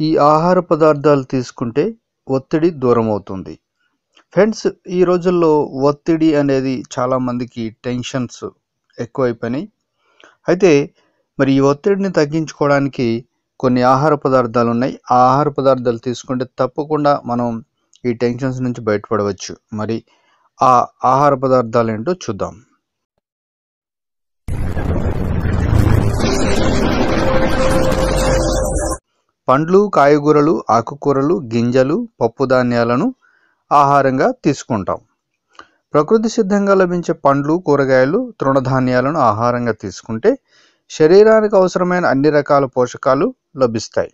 ఈ ఆహార పదార్థాలు తీసుకుంటే ఒత్తిడి దూరం అవుతుంది. ఫ్రెండ్స్, ఈ రోజుల్లో ఒత్తిడి అనేది చాలామందికి టెన్షన్స్ ఎక్కువైపోయినాయి. అయితే మరి ఈ ఒత్తిడిని తగ్గించుకోవడానికి కొన్ని ఆహార పదార్థాలు ఉన్నాయి. ఆ ఆహార పదార్థాలు తీసుకుంటే తప్పకుండా మనం ఈ టెన్షన్స్ నుంచి బయటపడవచ్చు. మరి ఆ ఆహార పదార్థాలు ఏంటో చూద్దాం. పండ్లు, కాయగూరలు, ఆకుకూరలు, గింజలు, పప్పు ధాన్యాలను ఆహారంగా తీసుకుంటాం. ప్రకృతి సిద్ధంగా లభించే పండ్లు, కూరగాయలు, తృణధాన్యాలను ఆహారంగా తీసుకుంటే శరీరానికి అవసరమైన అన్ని రకాల పోషకాలు లభిస్తాయి.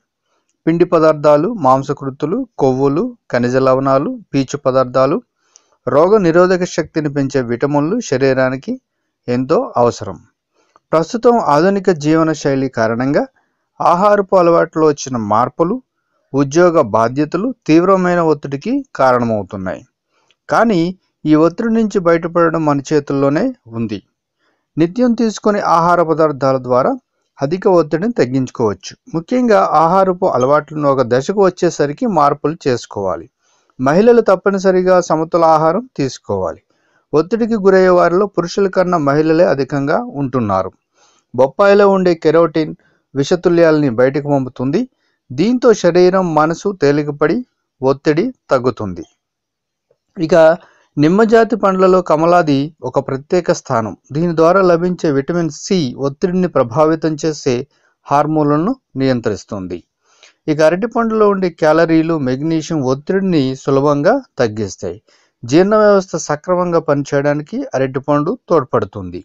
పిండి పదార్థాలు, మాంసకృతులు, కొవ్వులు, ఖనిజ లవణాలు, పీచు పదార్థాలు, రోగ నిరోధక శక్తిని పెంచే విటమిన్లు శరీరానికి ఎంతో అవసరం. ప్రస్తుతం ఆధునిక జీవన శైలి కారణంగా ఆహారపు అలవాట్లో వచ్చిన మార్పులు, ఉద్యోగ బాధ్యతలు తీవ్రమైన ఒత్తిడికి కారణమవుతున్నాయి. కానీ ఈ ఒత్తిడి నుంచి బయటపడడం మన చేతుల్లోనే ఉంది. నిత్యం తీసుకునే ఆహార పదార్థాల ద్వారా అధిక ఒత్తిడిని తగ్గించుకోవచ్చు. ముఖ్యంగా ఆహారపు అలవాట్లను ఒక దశకు వచ్చేసరికి మార్పులు చేసుకోవాలి. మహిళలు తప్పనిసరిగా సమతుల ఆహారం తీసుకోవాలి. ఒత్తిడికి గురయ్యే వారిలో పురుషుల కన్నా మహిళలే అధికంగా ఉంటున్నారు. బొప్పాయిలో ఉండే కెరోటిన్ విషతుల్యాలని బయటకు పంపుతుంది. దీంతో శరీరం, మనసు తేలికపడి ఒత్తిడి తగ్గుతుంది. ఇక నిమ్మజాతి పండ్లలో కమలాది ఒక ప్రత్యేక స్థానం. దీని ద్వారా లభించే విటమిన్ సి ఒత్తిడిని ప్రభావితం చేసే హార్మోన్లను నియంత్రిస్తుంది. ఇక అరటి పండులో ఉండే క్యాలరీలు, మెగ్నీషియం ఒత్తిడిని సులభంగా తగ్గిస్తాయి. జీర్ణ వ్యవస్థ సక్రమంగా పనిచేయడానికి అరటిపండు తోడ్పడుతుంది.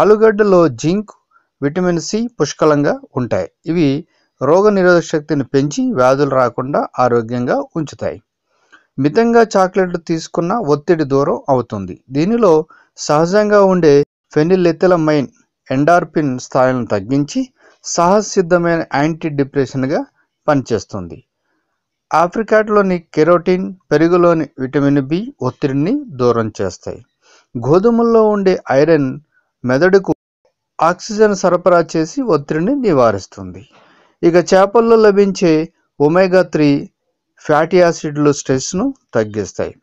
ఆలుగడ్డలో జింక్, విటమిన్ సి పుష్కలంగా ఉంటాయి. ఇవి రోగ నిరోధక శక్తిని పెంచి వ్యాధులు రాకుండా ఆరోగ్యంగా ఉంచుతాయి. మితంగా చాక్లెట్లు తీసుకున్న ఒత్తిడి దూరం అవుతుంది. దీనిలో సహజంగా ఉండే ఫెనిలెథిలమైన్ ఎండార్ఫిన్ స్థాయిలను తగ్గించి సహజసిద్ధమైన యాంటీ డిప్రెషన్గా పనిచేస్తుంది. ఆప్రికాట్లోని కెరోటిన్, పెరుగులోని విటమిన్ బి ఒత్తిడిని దూరం చేస్తాయి. గోధుమల్లో ఉండే ఐరన్ మెదడుకు ఆక్సిజన్ సరఫరా చేసి ఒత్తిడిని నివారిస్తుంది. ఇక చేపల్లో లభించే ఒమేగా 3 ఫ్యాటీ యాసిడ్లు స్ట్రెస్ను తగ్గిస్తాయి.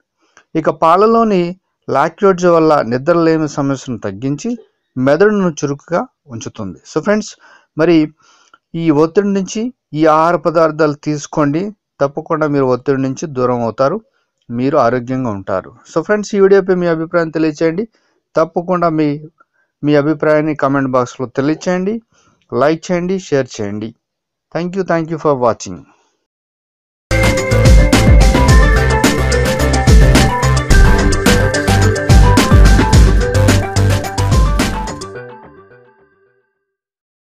ఇక పాలలోని లాక్టోజ్ వల్ల నిద్రలేమి సమస్యను తగ్గించి మెదడును చురుకుగా ఉంచుతుంది. సో ఫ్రెండ్స్, మరి ఈ ఒత్తిడి నుంచి ఈ ఆహార పదార్థాలు తీసుకోండి. తప్పకుండా మీరు ఒత్తిడి నుంచి దూరం అవుతారు, మీరు ఆరోగ్యంగా ఉంటారు. సో ఫ్రెండ్స్, ఈ వీడియోపై మీ అభిప్రాయం తెలియచేయండి. తప్పకుండా మీ అభిప్రాయాన్ని కామెంట్ బాక్స్లో తెలియచేయండి. లైక్ చేయండి, షేర్ చేయండి. Thank you for watching.